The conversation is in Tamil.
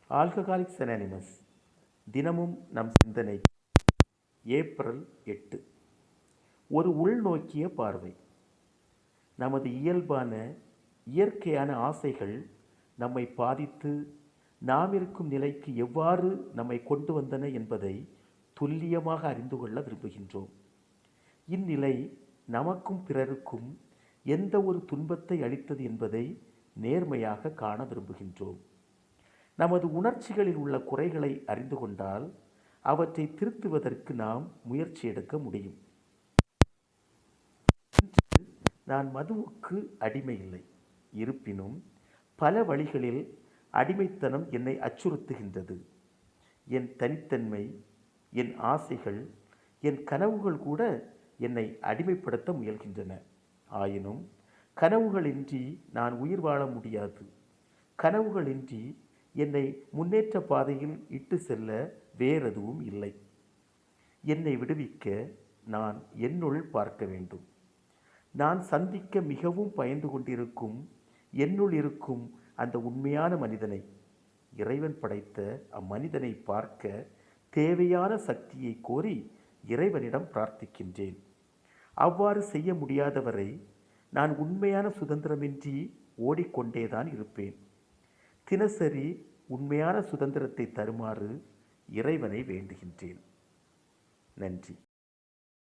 ஆல்கஹாலிக்ஸ் அனானிமஸ் தினமும் நம் சிந்தனை. ஏப்ரல் 8. ஒரு உள்நோக்கிய பார்வை. நமது இயல்பான இயற்கையான ஆசைகள் நம்மை பாதித்து நாம் இருக்கும் நிலைக்கு எவ்வாறு நம்மை கொண்டு வந்தன என்பதை துல்லியமாக அறிந்து கொள்ள விரும்புகின்றோம். இந்நிலை நமக்கும் பிறருக்கும் எந்த ஒரு துன்பத்தை அளித்தது என்பதை நேர்மையாக காண விரும்புகின்றோம். நமது உணர்ச்சிகளில் உள்ள குறைகளை அறிந்து கொண்டால் அவற்றை திருத்துவதற்கு நாம் முயற்சி எடுக்க முடியும். இன்று நான் மதுவுக்கு அடிமை இல்லை. இருப்பினும் பல வழிகளில் அடிமைத்தனம் என்னை அச்சுறுத்துகின்றது. என் தனித்தன்மை, என் ஆசைகள், என் கனவுகள் கூட என்னை அடிமைப்படுத்த முயல்கின்றன. ஆயினும் கனவுகளின்றி நான் உயிர் வாழ முடியாது. கனவுகளின்றி என்னை முன்னேற்ற பாதையில் இட்டு செல்ல வேறெதுவும் இல்லை. என்னை விடுவிக்க நான் என்னுள் பார்க்க வேண்டும். நான் சந்திக்க மிகவும் பயந்து கொண்டிருக்கும் என்னுள் இருக்கும் அந்த உண்மையான மனிதனை, இறைவன் படைத்த அம்மனிதனை பார்க்க தேவையான சக்தியை கோரி இறைவனிடம் பிரார்த்திக்கின்றேன். அவ்வாறு செய்ய முடியாதவரை நான் உண்மையான சுதந்திரமின்றி ஓடிக்கொண்டேதான் இருப்பேன். தினசரி உண்மையான சுதந்திரத்தை தருமாறு இறைவனை வேண்டுகின்றேன். நன்றி.